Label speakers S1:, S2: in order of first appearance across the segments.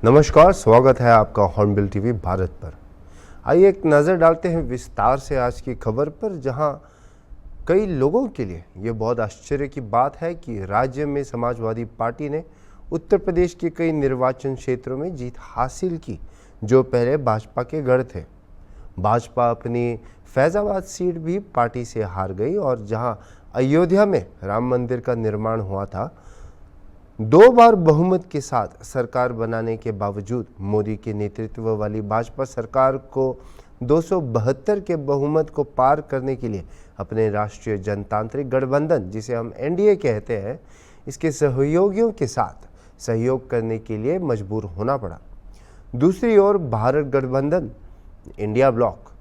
S1: नमस्कार, स्वागत है आपका हॉर्नबिल टीवी भारत पर। आइए एक नज़र डालते हैं विस्तार से आज की खबर पर, जहां कई लोगों के लिए ये बहुत आश्चर्य की बात है कि राज्य में समाजवादी पार्टी ने उत्तर प्रदेश के कई निर्वाचन क्षेत्रों में जीत हासिल की जो पहले भाजपा के गढ़ थे। भाजपा अपनी फैजाबाद सीट भी पार्टी से हार गई और जहां अयोध्या में राम मंदिर का निर्माण हुआ था, 2 बार बहुमत के साथ सरकार बनाने के बावजूद मोदी के नेतृत्व वाली भाजपा सरकार को 272 के बहुमत को पार करने के लिए अपने राष्ट्रीय जनतांत्रिक गठबंधन, जिसे हम एनडीए कहते हैं, इसके सहयोगियों के साथ सहयोग करने के लिए मजबूर होना पड़ा। दूसरी ओर भारत गठबंधन इंडिया ब्लॉक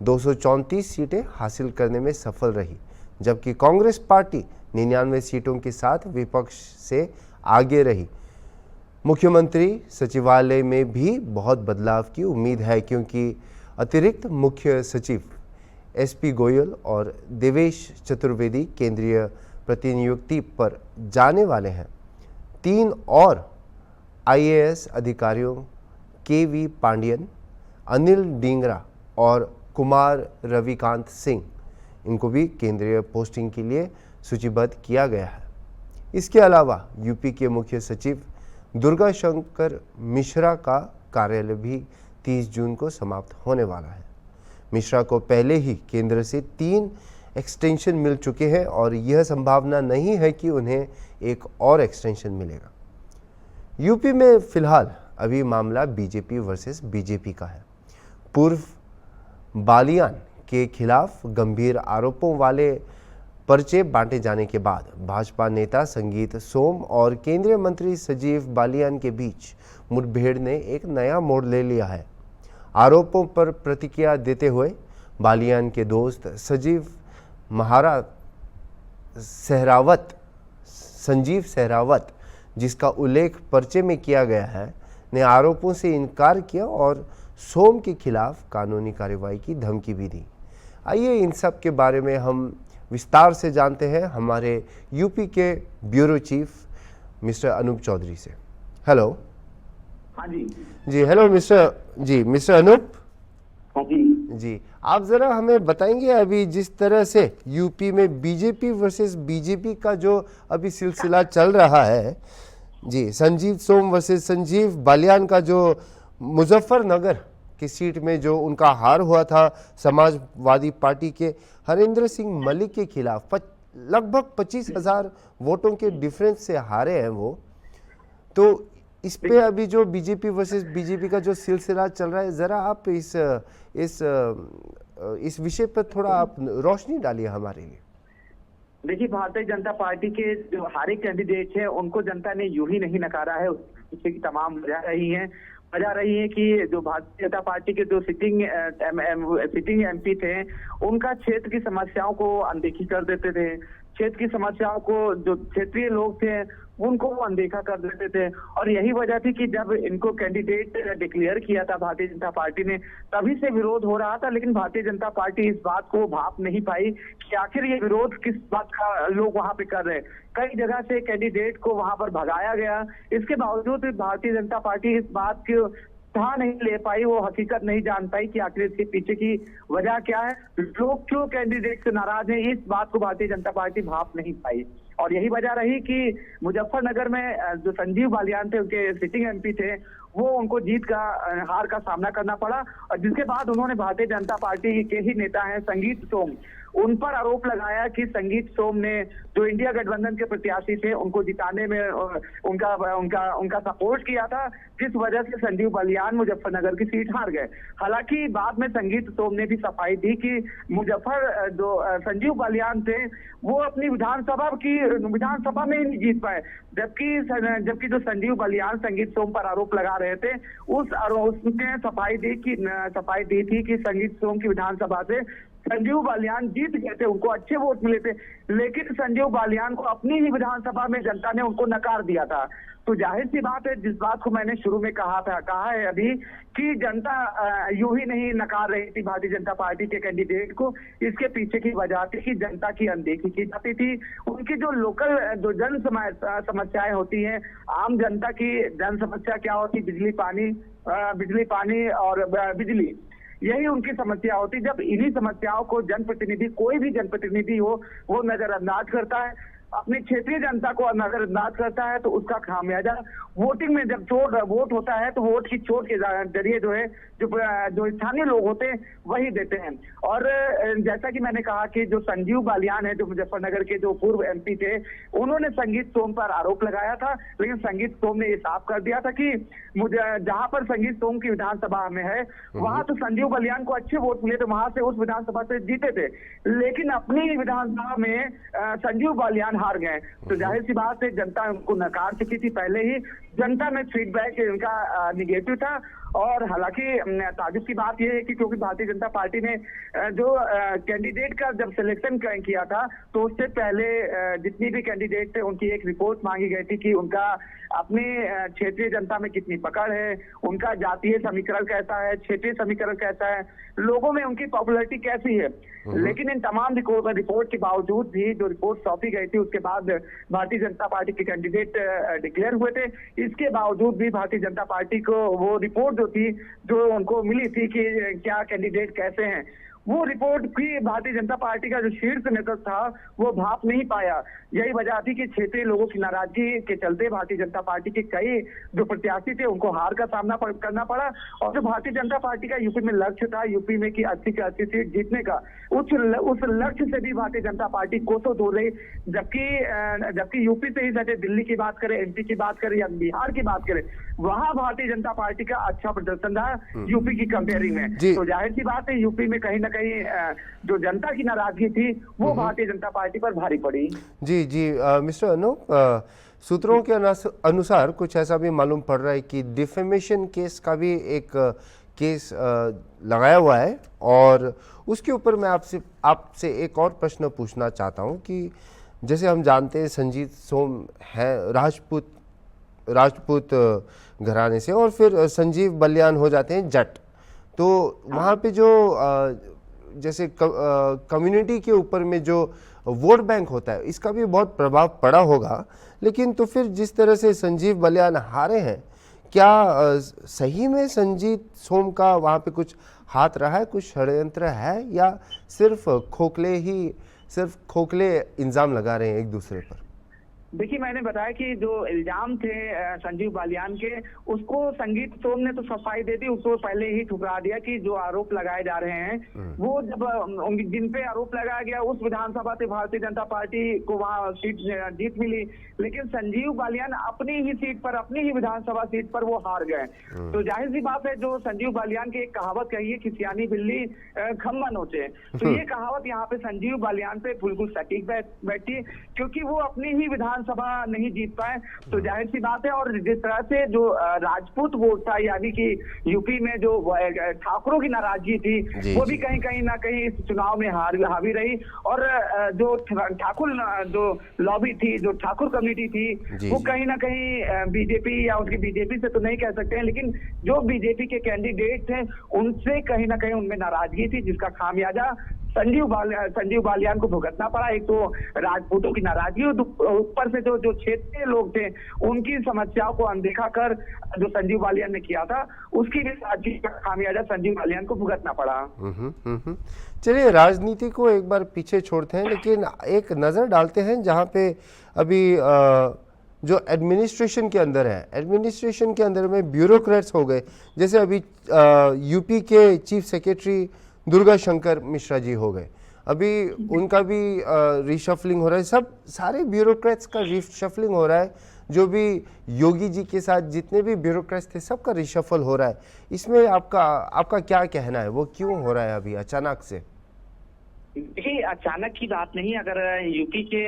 S1: 234 सीटें हासिल करने में सफल रही, जबकि कांग्रेस पार्टी 99 सीटों के साथ विपक्ष से आगे रही। मुख्यमंत्री सचिवालय में भी बहुत बदलाव की उम्मीद है, क्योंकि अतिरिक्त मुख्य सचिव एसपी गोयल और देवेश चतुर्वेदी केंद्रीय प्रतिनियुक्ति पर जाने वाले हैं। 3 और आईएएस अधिकारियों केवी पांडियन, अनिल डींगरा और कुमार रविकांत सिंह, इनको भी केंद्रीय पोस्टिंग के लिए सूचीबद्ध किया गया है। इसके अलावा यूपी के मुख्य सचिव दुर्गा शंकर मिश्रा का कार्यालय भी 30 जून को समाप्त होने वाला है। मिश्रा को पहले ही केंद्र से 3 एक्सटेंशन मिल चुके हैं और यह संभावना नहीं है कि उन्हें एक और एक्सटेंशन मिलेगा। यूपी में फिलहाल अभी मामला बीजेपी वर्सेस बीजेपी का है। पूर्व बालियान के खिलाफ गंभीर आरोपों वाले पर्चे बांटे जाने के बाद भाजपा नेता संगीत सोम और केंद्रीय मंत्री संजीव बालियान के बीच मुठभेड़ ने एक नया मोड़ ले लिया है। आरोपों पर प्रतिक्रिया देते हुए बालियान के दोस्त संजीव सहरावत, जिसका उल्लेख पर्चे में किया गया है, ने आरोपों से इनकार किया और सोम के खिलाफ कानूनी कार्रवाई की धमकी भी दी। आइए इन सब के बारे में हम विस्तार से जानते हैं हमारे यूपी के bureau chief mister Anoop Chaudhary से। हेलो।
S2: हाँ जी।
S1: Hello mister Anoop.
S2: हाँ जी।
S1: आप ज़रा हमें बताएंगे, अभी जिस तरह से यूपी में बीजेपी वर्सेस बीजेपी का जो अभी सिलसिला चल रहा है, संजीव सोम वर्सेस संजीव बालियान का जो मुजफ्फरनगर की सीट में जो उनका हार हुआ था समाजवादी पार्टी के हरेंद्र सिंह मलिक के खिलाफ, लगभग 25,000 वोटों के डिफरेंस से हारे हैं वो। तो इस पे अभी जो बीजेपी वर्सेस बीजेपी का जो सिलसिला चल रहा है, ज़रा आप इस विषय पर थोड़ा आप रोशनी डालिए हमारे लिए।
S2: देखिए, भारतीय जनता पार्टी के जो हारे कैंडिडेट हैं उनको जनता ने यूं ही नहीं नकारा है। उसकी तमाम वजह रही है कि जो भारतीय जनता पार्टी के जो सिटिंग एमपी थे, उनका क्षेत्र की समस्याओं को अनदेखी कर देते थे। क्षेत्र की समस्याओं को जो क्षेत्रीय लोग थे उनको अनदेखा कर देते थे, और यही वजह थी कि जब इनको कैंडिडेट डिक्लेयर किया था भारतीय जनता पार्टी ने, तभी से विरोध हो रहा था। लेकिन भारतीय जनता पार्टी इस बात को भाप नहीं पाई कि आखिर ये विरोध किस बात का लोग वहां पे कर रहे हैं। कई जगह से कैंडिडेट को वहां पर भगाया गया, इसके बावजूद भारतीय जनता पार्टी इस बात की था नहीं ले पाई, वो हकीकत नहीं जान पाई कि आखिर इसके पीछे की वजह क्या है, लोग क्यों कैंडिडेट से नाराज हैं। इस बात को भारतीय जनता पार्टी भाप नहीं पाई, और यही वजह रही कि मुजफ्फरनगर में जो संजीव बालियान थे, उनके सिटिंग एमपी थे, वो उनको हार का सामना करना पड़ा। और जिसके बाद उन्होंने भारतीय जनता पार्टी के ही नेता हैं संगीत सोम, उन पर आरोप लगाया कि संगीत सोम ने जो इंडिया गठबंधन के प्रत्याशी थे उनको जिताने में उनका सपोर्ट किया था, जिस वजह से संजीव बालियान मुजफ्फरनगर की सीट हार गए। हालांकि बाद में संगीत सोम ने भी सफाई दी कि संजीव बालियान थे वो अपनी विधानसभा में ही नहीं जीत पाए, जबकि जो संजीव बालियान संगीत सोम पर आरोप लगा रहे थे, उसने सफाई दी थी कि संगीत सोम की विधानसभा से संजीव बालियान जीत गए थे, उनको अच्छे वोट मिले थे, लेकिन संजीव बालियान को अपनी ही विधानसभा में जनता ने उनको नकार दिया था। तो जाहिर सी बात है, जिस बात को मैंने शुरू में कहा है अभी कि जनता यूं ही नहीं नकार रही थी भारतीय जनता पार्टी के कैंडिडेट को। इसके पीछे की वजह थी कि जनता की अनदेखी की जाती थी। उनकी जो लोकल जो जन समस्याएं होती हैं, आम जनता की जन समस्या क्या होती, बिजली पानी और बिजली, यही उनकी समस्या होती। जब इन्हीं समस्याओं को जनप्रतिनिधि, कोई भी जनप्रतिनिधि हो, वो नजरअंदाज करता है, अपनी क्षेत्रीय जनता को नजरअंदाज करता है, तो उसका खामियाजा वोटिंग में जब वोट होता है तो वोट की चोट के जरिए जो है जो स्थानीय लोग होते हैं वही देते हैं। और जैसा कि मैंने कहा कि जो संजीव बालियान है, जो मुजफ्फरनगर के जो पूर्व एमपी थे, उन्होंने संगीत सोम पर आरोप लगाया था, लेकिन संगीत सोम ने ये साफ कर दिया था कि मुझे जहां पर संगीत सोम की विधानसभा में है वहां तो संजीव बालियान को अच्छे वोट मिले, तो वहां से उस विधानसभा से जीते थे, लेकिन अपनी विधानसभा में संजीव बालियान हार गए। तो जाहिर सी बात है, जनता उनको नकार चुकी थी पहले ही, जनता में फीडबैक इनका निगेटिव था। और हालांकि ताजुब की बात यह है कि क्योंकि भारतीय जनता पार्टी ने जो कैंडिडेट का जब सिलेक्शन किया था, तो उससे पहले जितनी भी कैंडिडेट थे उनकी एक रिपोर्ट मांगी गई थी कि उनका अपने क्षेत्रीय जनता में कितनी पकड़ है, उनका जातीय समीकरण कैसा है, क्षेत्रीय समीकरण कैसा है, लोगों में उनकी पॉपुलैरिटी कैसी है। लेकिन इन तमाम रिपोर्ट के बावजूद भी जो रिपोर्ट सौंपी गई थी, उसके बाद भारतीय जनता पार्टी के कैंडिडेट डिक्लेयर हुए थे, इसके बावजूद भी भारतीय जनता पार्टी को वो रिपोर्ट जो थी, जो उनको मिली थी कि क्या कैंडिडेट कैसे हैं, वो रिपोर्ट भी भारतीय जनता पार्टी का जो शीर्ष नेतृत्व था वो भाप नहीं पाया। यही वजह थी कि क्षेत्रीय लोगों की नाराजगी के चलते भारतीय जनता पार्टी के कई जो प्रत्याशी थे उनको हार का सामना करना पड़ा। और जो भारतीय जनता पार्टी का यूपी में लक्ष्य था, यूपी में की 80 से 80 सीट जीतने का, उस लक्ष्य से भी भारतीय जनता पार्टी कोसों दूर रही। जबकि यूपी से ही सटे दिल्ली की बात करें, एमपी की बात करें या बिहार की बात करें, वहां भारतीय जनता पार्टी का अच्छा प्रदर्शन रहा यूपी की कंपेयरिंग में। तो जाहिर सी बात है, यूपी में कहीं ना कहीं जो जनता की नाराजगी थी वो भारतीय जनता पार्टी पर भारी पड़ी।
S1: जी मिस्टर अनूप, सूत्रों के अनुसार कुछ ऐसा भी मालूम पड़ रहा है कि डिफेमेशन केस का भी एक केस लगाया हुआ है, और उसके ऊपर मैं आपसे एक और प्रश्न पूछना चाहता हूं कि जैसे हम जानते हैं संजीत सोम है राजपूत घराने से, और फिर संजीव बालियान हो जाते हैं जट। तो वहाँ पे जो जैसे कम्युनिटी के ऊपर में जो वोट बैंक होता है, इसका भी बहुत प्रभाव पड़ा होगा। लेकिन तो फिर जिस तरह से संजीव बालियान हारे हैं, क्या सही में संजीत सोम का वहाँ पे कुछ हाथ रहा है, कुछ षड्यंत्र है, या सिर्फ खोखले इल्ज़ाम लगा रहे हैं एक दूसरे पर?
S2: देखिए, मैंने बताया कि जो इल्जाम थे संजीव बालियान के, उसको संगीत सोम ने तो सफाई दे दी, उसको पहले ही ठुकरा दिया कि जो आरोप लगाए जा रहे हैं वो जब जिन पे आरोप लगाया गया उस विधानसभा से भारतीय जनता पार्टी को वहां सीट जीत मिली, लेकिन संजीव बालियान अपनी ही सीट पर, अपनी ही विधानसभा सीट पर वो हार गए। तो जाहिर सी बात है, जो संजीव बालियान की एक कहावत कही है कि सियानी बिल्ली खम्बा नोचे, तो ये कहावत यहाँ पे संजीव बालियान पे बिल्कुल सटीक बैठी, क्योंकि वो अपनी ही विधानसभा नहीं जीत पाए। तो जाहिर सी बात है, और जिस तरह से जो राजपूत वोट था, यानी कि यूपी में जो ठाकुरों की नाराजगी थी, वो भी कहीं ना कहीं इस चुनाव में हावी रही। और जो ठाकुर जो लॉबी थी, जो ठाकुर कम्युनिटी थी, वो कहीं ना कहीं बीजेपी, या उसकी बीजेपी से तो नहीं कह सकते हैं, लेकिन जो बीजेपी के कैंडिडेट थे उनसे कहीं ना कहीं उनमें नाराजगी थी, जिसका खामियाजा संजीव बालियान को भुगतना पड़ा। एक तो राजपूतों की नाराजगी, ऊपर से जो क्षेत्रीय लोग थे उनकी समस्याओं को अनदेखा कर जो संजीव बालियान ने किया था, उसकी भी नाराजगी का खामियाजा संजीव बालियान को भुगतना पड़ा।
S1: चलिए, राजनीति को एक बार पीछे छोड़ते हैं, लेकिन एक नजर डालते हैं जहां पे अभी जो एडमिनिस्ट्रेशन के अंदर है, एडमिनिस्ट्रेशन के अंदर में ब्यूरोक्रेट्स हो गए। जैसे अभी यूपी के चीफ सेक्रेटरी दुर्गा शंकर मिश्रा जी हो गए, अभी उनका भी रिशफलिंग हो रहा है। सब सारे ब्यूरोक्रेट्स का रिशफलिंग हो रहा है, जो भी योगी जी के साथ जितने भी ब्यूरोक्रेट्स थे सबका रिशफल हो रहा है। इसमें आपका क्या कहना है, वो क्यों हो रहा है अभी अचानक से?
S2: देखिए, अचानक की बात नहीं। अगर यूपी के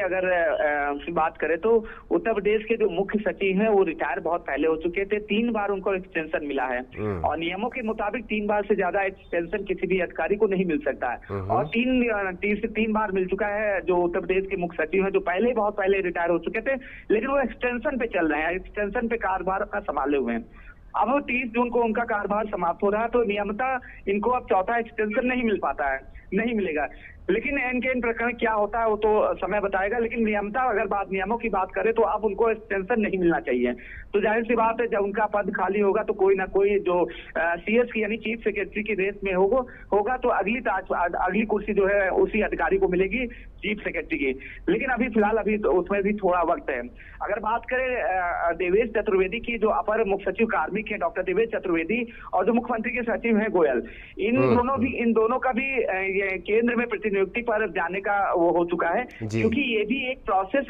S2: की बात करें तो उत्तर प्रदेश के जो मुख्य सचिव हैं वो रिटायर बहुत पहले हो चुके थे। 3 बार उनको एक्सटेंशन मिला है और नियमों के मुताबिक 3 बार से ज्यादा एक्सटेंशन किसी भी अधिकारी को नहीं मिल सकता है। और 3 बार मिल चुका है जो उत्तर प्रदेश के मुख्य सचिव हैं, जो पहले बहुत पहले रिटायर हो चुके थे, लेकिन वो एक्सटेंशन पे चल रहे हैं, एक्सटेंशन पे कार्यभार अपना संभाले हुए हैं। अब 30 जून को उनका कार्यभार समाप्त हो रहा है, तो नियमतः इनको अब चौथा एक्सटेंशन नहीं मिल पाता है, नहीं मिलेगा। लेकिन इन प्रकरण क्या होता है वो तो समय बताएगा। लेकिन नियमता अगर नियमों की बात करें तो अब उनको एक्सटेंशन नहीं मिलना चाहिए। तो जाहिर सी बात है, जब उनका पद खाली होगा तो कोई ना कोई जो सीएस की यानी चीफ सेक्रेटरी की रेस में होगा तो अगली कुर्सी जो है उसी अधिकारी को मिलेगी, चीफ सेक्रेटरी की। लेकिन अभी फिलहाल तो उसमें भी थोड़ा वक्त है। अगर बात करें देवेश चतुर्वेदी की, जो अपर मुख्य सचिव कार्मिक है डॉक्टर देवेश चतुर्वेदी, और जो मुख्यमंत्री के सचिव हैं गोयल, इन दोनों का भी केंद्र में प्रतिनियुक्ति पर जाने का वो हो चुका है, क्योंकि ये भी एक प्रोसेस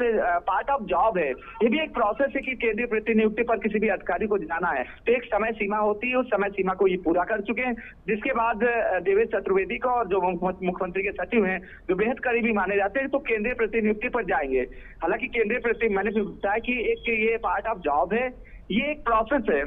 S2: पार्ट ऑफ जॉब है। ये भी एक प्रोसेस है कि केंद्रीय प्रतिनियुक्ति पर किसी भी अधिकारी को जाना है तो एक समय सीमा होती है, उस समय सीमा को ये पूरा कर चुके हैं। जिसके बाद देवेश चतुर्वेदी को और जो मुख्यमंत्री के सचिव हैं, जो बेहद करीबी माने जाते हैं, तो केंद्रीय प्रतिनियुक्ति पर जाएंगे। हालांकि केंद्रीय प्रतिनियुक्ति मैंने भी बताया कि एक ये पार्ट ऑफ जॉब है, ये एक प्रोसेस है,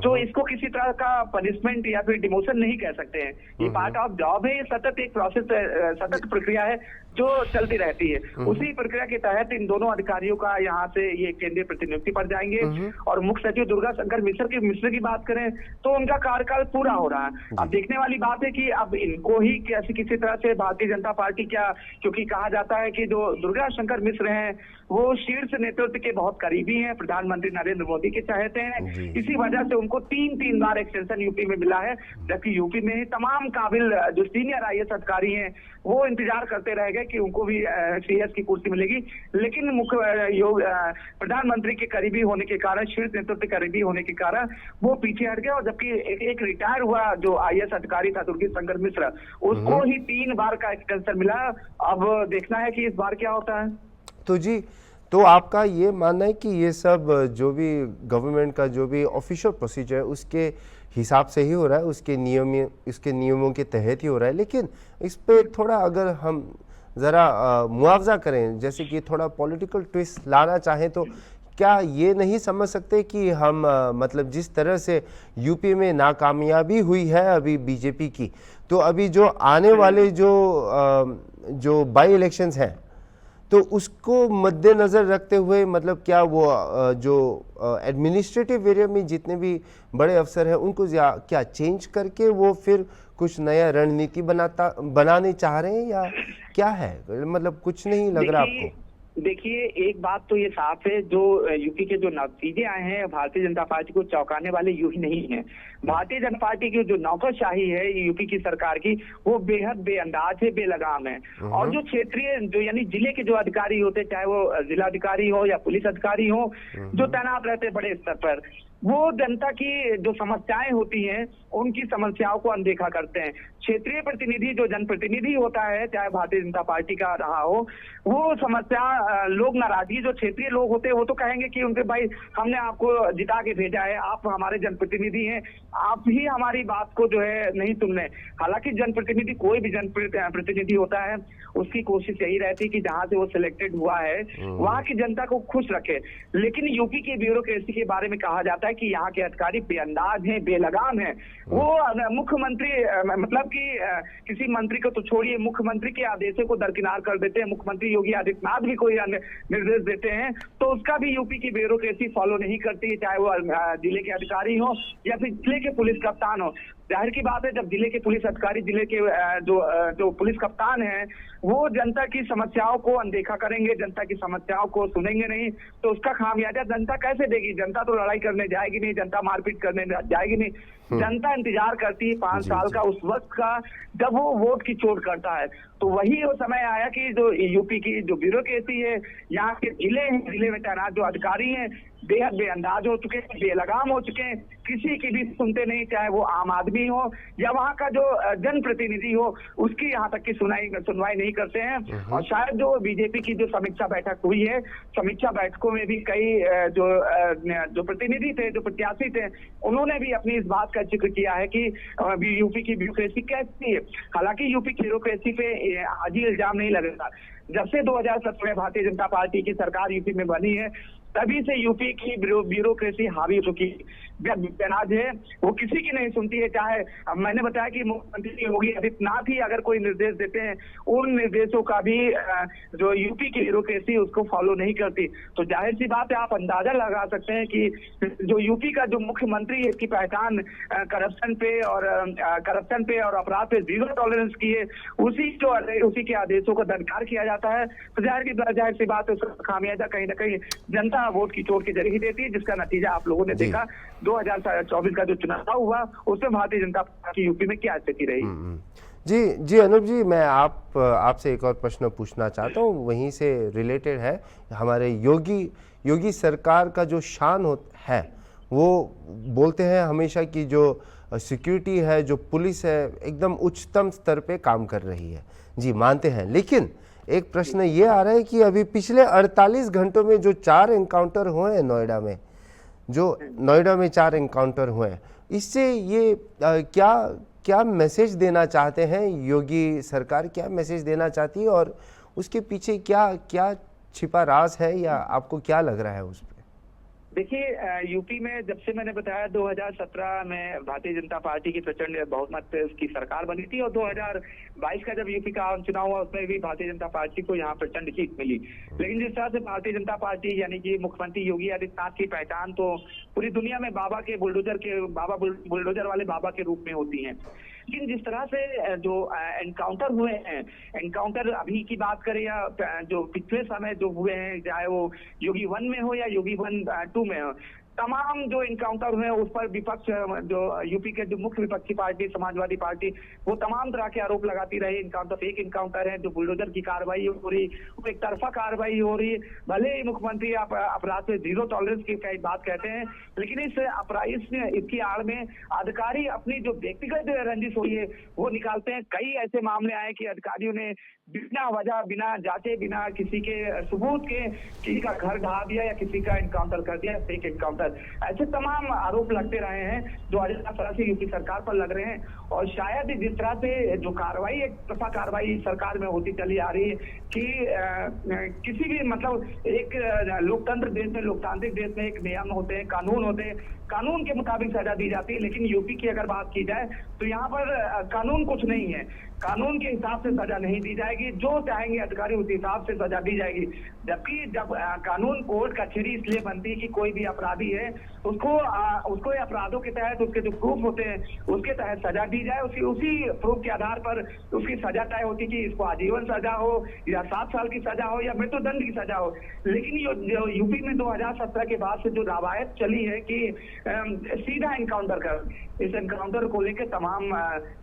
S2: जो इसको किसी तरह का पनिशमेंट या फिर डिमोशन नहीं कह सकते हैं। ये पार्ट ऑफ जॉब है, ये सतत एक प्रोसेस है, सतत प्रक्रिया है जो चलती रहती है। उसी प्रक्रिया के तहत इन दोनों अधिकारियों का यहाँ से ये केंद्रीय प्रतिनियुक्ति पर जाएंगे। और मुख्य सचिव दुर्गा शंकर मिश्र की बात करें तो उनका कार्यकाल पूरा हो रहा है। अब देखने वाली बात है कि अब इनको ही किसी तरह से भारतीय जनता पार्टी क्योंकि कहा जाता है कि जो दुर्गा शंकर मिश्र हैं वो शीर्ष नेतृत्व के बहुत करीबी हैं, प्रधानमंत्री नरेंद्र मोदी के चाहते हैं। इसी वजह से उनको 3 बार एक्सटेंशन यूपी में मिला है, जबकि यूपी में ही तमाम काबिल जो सीनियर आईएएस अधिकारी हैं वो इंतजार करते रह गए कि उनको भी सीएस की कुर्सी मिलेगी। लेकिन प्रधानमंत्री के करीबी होने के कारण, शीर्ष नेतृत्व के करीबी होने के कारण वो पीछे हट गए। और जबकि एक रिटायर हुआ जो आईएएस अधिकारी था दुर्गा शंकर मिश्र, उसको ही 3 बार का एक्सटेंशन मिला। अब देखना है कि इस बार क्या होता है।
S1: तो जी, तो आपका ये मानना है कि ये सब जो भी गवर्नमेंट का जो भी ऑफिशियल प्रोसीजर है उसके हिसाब से ही हो रहा है, उसके नियमों के तहत ही हो रहा है। लेकिन इस पे थोड़ा अगर हम ज़रा मुआवजा करें, जैसे कि थोड़ा पॉलिटिकल ट्विस्ट लाना चाहें, तो क्या ये नहीं समझ सकते कि हम मतलब जिस तरह से यूपी में नाकामयाबी हुई है अभी बीजेपी की, तो अभी जो आने वाले जो बाई इलेक्शंस हैं तो उसको मद्देनज़र रखते हुए मतलब क्या वो जो एडमिनिस्ट्रेटिव एरिया में जितने भी बड़े अफसर हैं उनको क्या चेंज करके वो फिर कुछ नया रणनीति बनाने चाह रहे हैं या क्या है? मतलब कुछ नहीं लग रहा आपको?
S2: देखिए, एक बात तो ये साफ है, जो यूपी के जो नतीजे आए हैं भारतीय जनता पार्टी को चौंकाने वाले यूं ही नहीं है। भारतीय जनता पार्टी की जो नौकरशाही है यूपी की सरकार की, वो बेहद बेअंदाज है, बेलगाम है। और जो क्षेत्रीय जो यानी जिले के जो अधिकारी होते, चाहे वो जिलाधिकारी हो या पुलिस अधिकारी हो, जो तैनात रहते बड़े स्तर पर, वो जनता की जो समस्याएं होती हैं उनकी समस्याओं को अनदेखा करते हैं। क्षेत्रीय प्रतिनिधि जो जनप्रतिनिधि होता है, चाहे भारतीय जनता पार्टी का रहा हो, वो समस्या लोग नाराजगी जो क्षेत्रीय लोग होते हैं वो तो कहेंगे कि उनके भाई हमने आपको जिता के भेजा है, आप हमारे जनप्रतिनिधि हैं, आप ही हमारी बात को जो है नहीं सुन रहे। हालांकि जनप्रतिनिधि, कोई भी जनप्रतिनिधि होता है, उसकी कोशिश यही रहती है कि जहां से वो सिलेक्टेड हुआ है वहां की जनता को खुश रखे। लेकिन यूपी की ब्यूरोक्रेसी के बारे में कहा जाता है कि यहाँ के अधिकारी बेअंदाज हैं, बेलगाम हैं। वो मुख्यमंत्री मतलब कि किसी मंत्री को तो छोड़िए, मुख्यमंत्री के आदेशों को दरकिनार कर देते हैं। मुख्यमंत्री योगी आदित्यनाथ भी कोई निर्देश देते हैं तो उसका भी यूपी की ब्यूरोक्रेसी फॉलो नहीं करती, चाहे वो जिले के अधिकारी हो या फिर जिले के पुलिस कप्तान हो। जाहिर की बात है, जब जिले के पुलिस अधिकारी, जिले के जो पुलिस कप्तान हैं, वो जनता की समस्याओं को अनदेखा करेंगे, जनता की समस्याओं को सुनेंगे नहीं, तो उसका खामियाजा जनता कैसे देगी? जनता तो लड़ाई करने जाएगी नहीं, जनता मारपीट करने जाएगी नहीं। जनता इंतजार करती है 5 साल का, उस वक्त का जब वो वोट की चोट करता है। तो वही वो समय आया कि जो यूपी की जो ब्यूरोक्रेसी है, यहाँ के जिले हैं, जिले में तैनात जो अधिकारी हैं, बेहद बेअंदाज हो चुके हैं, बेलगाम हो चुके हैं, किसी की भी सुनते नहीं, चाहे वो आम आदमी हो या वहाँ का जो जनप्रतिनिधि हो, उसकी यहाँ तक की सुनवाई नहीं करते हैं। और शायद जो बीजेपी की जो समीक्षा बैठक हुई है, समीक्षा बैठकों में भी कई जो प्रतिनिधि थे, जो प्रत्याशी थे, उन्होंने भी अपनी इस बात का जिक्र किया है कि यूपी की ब्यूरोक्रेसी कैसी है। हालांकि यूपी की ब्यूरोक्रेसी पे आज ही इल्जाम नहीं लगेगा। जब से 2017 में भारतीय जनता पार्टी की सरकार यूपी में बनी है, तभी से यूपी की ब्यूरोक्रेसी हावी हो चुकी बेनाज है, वो किसी की नहीं सुनती है। चाहे मैंने बताया कि मुख्यमंत्री योगी आदित्यनाथ ही अगर कोई निर्देश देते हैं, उन निर्देशों का भी जो यूपी की ब्यूरोक्रेसी उसको फॉलो नहीं करती। तो जाहिर सी बात है, आप अंदाजा लगा सकते हैं कि जो यूपी का जो मुख्यमंत्री है, इसकी पहचान करप्शन पे और अपराध पे जीरो टॉलरेंस की है, उसी के आदेशों को दरकार किया जाता है। तो जाहिर सी बात है, उसका खामियाजा कहीं ना कहीं जनता वोट की चोट के जरिए ही देती है, जिसका नतीजा आप लोगों ने देखा 2024 का जो चुनाव हुआ, उसमें भारतीय जनता पार्टी यूपी में क्या स्थिति रही।
S1: जी अनूप जी, मैं आपसे एक और प्रश्न पूछना चाहता हूँ, वहीं से रिलेटेड है। हमारे योगी सरकार का जो शान है, वो बोलते हैं हमेशा कि जो सिक्योरिटी है, जो पुलिस है, एकदम उच्चतम स्तर पे काम कर रही है। जी मानते हैं, लेकिन एक प्रश्न ये आ रहा है कि अभी पिछले 48 घंटों में जो 4 एनकाउंटर हुए हैं नोएडा में 4 एनकाउंटर हुए हैं, इससे ये क्या मैसेज देना चाहते हैं योगी सरकार, क्या मैसेज देना चाहती है, और उसके पीछे क्या छिपा राज है, या आपको क्या लग रहा है उस पर?
S2: देखिए, यूपी में जब से मैंने बताया 2017 में भारतीय जनता पार्टी की प्रचंड बहुमत की सरकार बनी थी, और 2022 का जब यूपी का आम चुनाव हुआ, उसमें भी भारतीय जनता पार्टी को यहाँ प्रचंड जीत मिली। लेकिन जिस तरह से भारतीय जनता पार्टी यानी कि मुख्यमंत्री योगी आदित्यनाथ की पहचान तो पूरी दुनिया में बाबा बुलडोजर वाले बाबा के रूप में होती है। लेकिन जिस तरह से जो एनकाउंटर हुए हैं, एनकाउंटर अभी की बात करें या जो पिछले समय जो हुए हैं, चाहे वो योगी 1 में हो या योगी 2 में हो, तमाम जो इनकाउंटर हुए उस पर विपक्ष, जो यूपी के जो मुख्य विपक्षी पार्टी समाजवादी पार्टी, वो तमाम तरह के आरोप लगाती रही। इनकाउंटर फेक इनकाउंटर है, जो बुलडोजर की कार्रवाई हो रही, वो एक तरफा कार्रवाई हो रही। भले ही मुख्यमंत्री अपराध पे जीरो टॉलरेंस की बात कहते हैं, लेकिन इसकी आड़ में अधिकारी अपनी जो व्यक्तिगत रंजिश हुई है वो निकालते हैं। कई ऐसे मामले आए कि अधिकारियों ने बिना वजह, बिना जांचे, बिना किसी के सबूत के किसी का घर ढा दिया या किसी का इनकाउंटर कर दिया, फेक इनकाउंटर। ऐसे तमाम आरोप लगते रहे हैं जो आज तरह से यूपी सरकार पर लग रहे हैं। और शायद जिस तरह से जो कार्रवाई, एक तरफा कार्रवाई सरकार में होती चली आ रही है कि किसी भी मतलब एक लोकतंत्र देश में, लोकतांत्रिक देश में एक नियम होते हैं, कानून होते हैं, कानून के मुताबिक सजा दी जाती है। लेकिन यूपी की अगर बात की जाए तो यहाँ पर कानून कुछ नहीं है, कानून के हिसाब से सजा नहीं दी जाएगी, जो चाहेंगे अधिकारी उस हिसाब से सजा दी जाएगी। जबकि जब कानून कोर्ट कचहरी इसलिए बनती है कि कोई भी अपराधी है उसको अपराधों के तहत उसके जो प्रूफ होते हैं उसके तहत सजा दी जाए, उसी प्रूफ के आधार पर उसकी सजा तय होती है कि इसको आजीवन सजा हो या 7 साल की सजा हो या मृत्युदंड की सजा हो। लेकिन जो यूपी में 2017 के बाद से जो रवायत चली है कि सीधा एनकाउंटर कर, इस एनकाउंटर को लेकर तमाम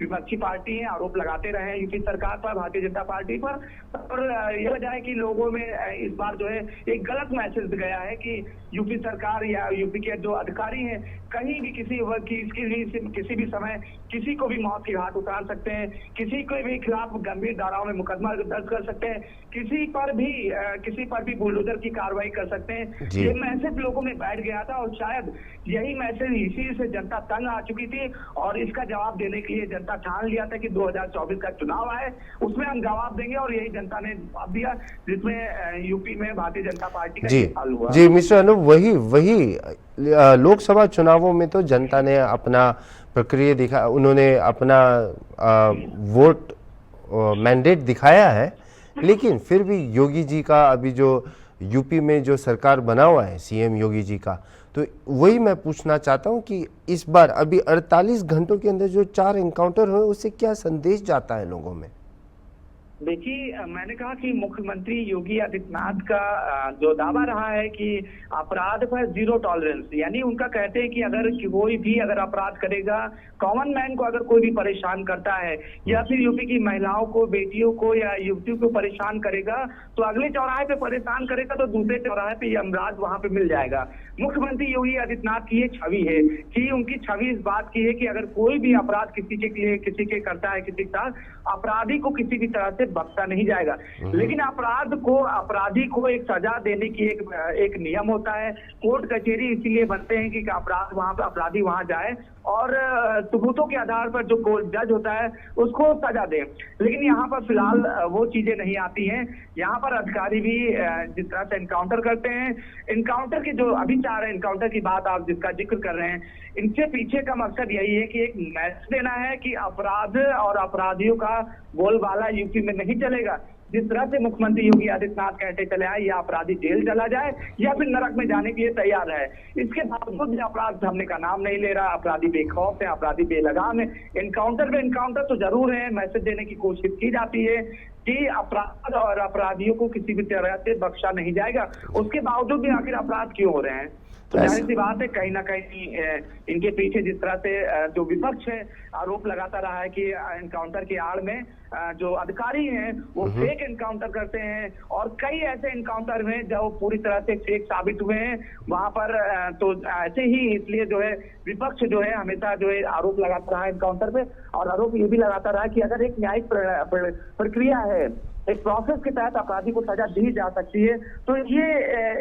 S2: विपक्षी पार्टी हैं आरोप लगाते रहे हैं यूपी सरकार पर, भारतीय जनता पार्टी पर। और यह वजह है कि लोगों में इस बार जो है एक गलत मैसेज गया है कि यूपी सरकार या यूपी के जो अधिकारी हैं कहीं भी किसी भी समय किसी को भी मौत की घाट उतार सकते हैं, किसी को भी खिलाफ गंभीर धाराओं में मुकदमा दर्ज कर सकते हैं, किसी पर भी बुलडोजर की कार्रवाई कर सकते हैं। ये मैसेज लोगों में बैठ गया था और शायद यही मैसेज, इसी से जनता तंग आ चुकी थी और इसका जवाब देने के लिए जनता ठान लिया था कि 2024 का चुनाव आए, उसमें हम जवाब देंगे। और यही जनता ने जवाब दिया, जिसमें यूपी में भारतीय जनता पार्टी का हाल हुआ।
S1: जी मिस्टर अनूप, वही लोकसभा चुनावों में तो जनता ने अपना प्रक्रिया दिखा, उन्होंने अपना वोट मैंडेट दिखाया है। लेकिन फिर भी योगी जी का अभी जो यूपी में जो सरकार बना हुआ है, सीएम योगी जी का, तो वही मैं पूछना चाहता हूं कि इस बार अभी 48 घंटों के अंदर जो 4 एनकाउंटर हुए, उससे क्या संदेश जाता है लोगों में?
S2: देखिए, मैंने कहा कि मुख्यमंत्री योगी आदित्यनाथ का जो दावा रहा है कि अपराध पर जीरो टॉलरेंस, यानी उनका कहते हैं कि अगर कोई भी अगर अपराध करेगा, कॉमन मैन को अगर कोई भी परेशान करता है या फिर यूपी की महिलाओं को, बेटियों को या युवतियों को परेशान करेगा, तो अगले चौराहे पे परेशान करेगा तो दूसरे चौराहे पे यमराज वहां पे मिल जाएगा। मुख्यमंत्री योगी आदित्यनाथ की ये छवि है कि उनकी छवि इस बात की है कि अगर कोई भी अपराध किसी के करता है, किसी के साथ, अपराधी को किसी भी तरह से बख्शा नहीं जाएगा। लेकिन अपराधी को एक सजा देने की एक नियम होता है। कोर्ट कचहरी इसीलिए बनते हैं कि अपराधी वहां जाए और सबूतों के आधार पर जो जज होता है उसको सजा दे। लेकिन यहाँ पर फिलहाल वो चीजें नहीं आती हैं। यहाँ पर अधिकारी भी जिस तरह से एनकाउंटर करते हैं, एनकाउंटर की जो अभी 4 एनकाउंटर की बात आप जिसका जिक्र कर रहे हैं, इनके पीछे का मकसद यही है कि एक मैसेज देना है कि अपराध और अपराधियों का बोलबाला यूपी में नहीं चलेगा। जिस तरह से मुख्यमंत्री योगी आदित्यनाथ कहते चले आए, या अपराधी जेल चला जाए या फिर नरक में जाने के लिए तैयार है। इसके बावजूद भी अपराध थमने का नाम नहीं ले रहा। अपराधी बेखौफ है, अपराधी बेलगाम है। एनकाउंटर तो जरूर है, मैसेज देने की कोशिश की जाती है कि अपराध और अपराधियों को किसी भी तरह से बख्शा नहीं जाएगा। उसके बावजूद भी आखिर अपराध क्यों हो रहे हैं? तो जाहिर सी बात है, कहीं ना कहीं इनके पीछे जिस तरह से जो विपक्ष है आरोप लगाता रहा है कि एनकाउंटर की आड़ में जो अधिकारी हैं वो फेक एनकाउंटर करते हैं, और कई ऐसे एनकाउंटर में जो पूरी तरह से फेक साबित हुए हैं वहां पर। तो ऐसे ही इसलिए जो है विपक्ष जो है हमेशा जो है आरोप लगाता रहा है एनकाउंटर पे, और आरोप ये भी लगाता रहा कि अगर एक न्यायिक प्रक्रिया है, एक प्रोसेस के तहत अपराधी को सजा दी जा सकती है, तो ये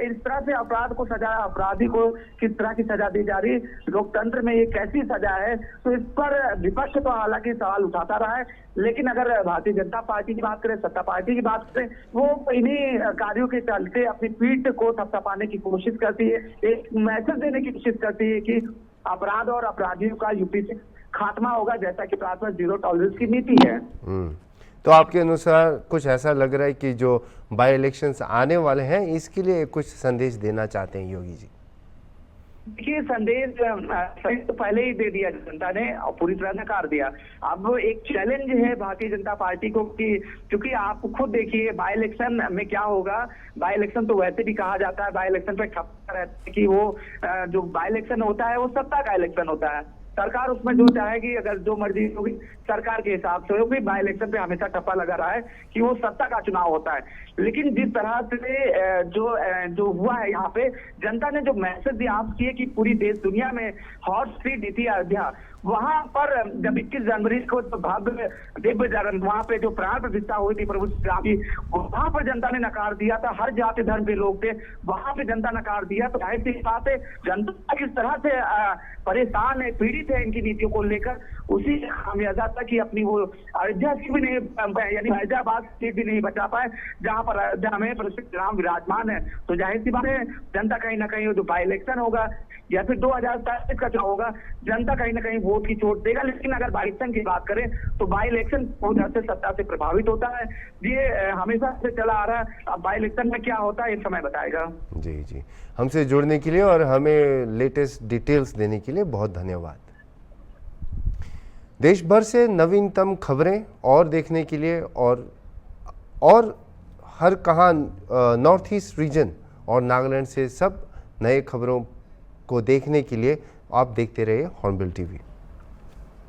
S2: इस तरह से अपराधी को किस तरह की सजा दी जा रही, लोकतंत्र में ये कैसी सजा है? तो इस पर विपक्ष तो हालांकि सवाल उठाता रहा है। लेकिन अगर भारतीय जनता पार्टी की बात करें, सत्ता पार्टी की बात करें, वो इन्हीं कार्यों के चलते अपनी पीठ को थपथपाने की कोशिश करती है, एक मैसेज देने की कोशिश करती है कि अपराध और अपराधियों का यूपी से खात्मा होगा, जैसा कि प्राथमिक जीरो टॉलरेंस की नीति है।
S1: तो आपके अनुसार कुछ ऐसा लग रहा है कि जो बाई इलेक्शंस आने वाले हैं इसके लिए कुछ संदेश देना चाहते हैं योगी जी?
S2: देखिए, संदेश तो पहले ही दे दिया जनता ने और पूरी तरह नकार दिया। अब एक चैलेंज है भारतीय जनता पार्टी को कि क्योंकि आप खुद देखिए बाई इलेक्शन में क्या होगा। बाई इलेक्शन तो वैसे भी कहा जाता है, बाई इलेक्शन पे ठप्पा रहता है कि वो जो बाई इलेक्शन होता है वो सत्ता का इलेक्शन होता है। सरकार उसमें जो चाहेगी, अगर जो मर्जी होगी सरकार के हिसाब से होगी। बाई इलेक्शन पे हमेशा टप्पा लगा रहा है कि वो सत्ता का चुनाव होता है। लेकिन जिस तरह से जो हुआ है यहाँ पे, जनता ने जो मैसेज दिया आप किए कि पूरी देश दुनिया में हॉट सीट दी थी अयोध्या, वहां पर जब 21 जनवरी को तो भव्य दिव्य वहां पे जो प्राण प्रतिष्ठा हुई थी प्रभु श्री राम की, वहां पर जनता ने नकार दिया था। हर जाति धर्म के लोग थे, वहां पे जनता नकार दिया। तो जाहिर सी बात है जनता किस तरह से परेशान है, पीड़ित है इनकी नीतियों को लेकर, उसी खामियाजा तक कि अपनी वो अयोध्या की भी नहीं, यानी हैदराबाद सीट भी नहीं बचा पाए जहां पर अयोध्या में प्रसिद्ध राम विराजमान है। तो जाहिर सी बात है जनता कहीं ना कहीं जो बाई इलेक्शन होगा या फिर 2027 का चुनाव होगा, जनता कहीं ना कहीं वोट की चोट देगा। लेकिन अगर बाई इलेक्शन की बात करें तो बाई इलेक्शन बहुत हद से सत्ता से प्रभावित होता है, ये हमेशा से चला आ रहा है। अब बाई इलेक्शन में क्या होता है ये समय बताएगा।
S1: जी जी, हमसे जुड़ने के लिए और हमें लेटेस्ट डिटेल्स देने के लिए बहुत धन्यवाद। देश भर से नवीनतम खबरें और देखने के लिए और हर कहाँ नॉर्थ ईस्ट रीजन और नागालैंड से सब नए खबरों को देखने के लिए आप देखते रहिए हॉर्नबिल टीवी।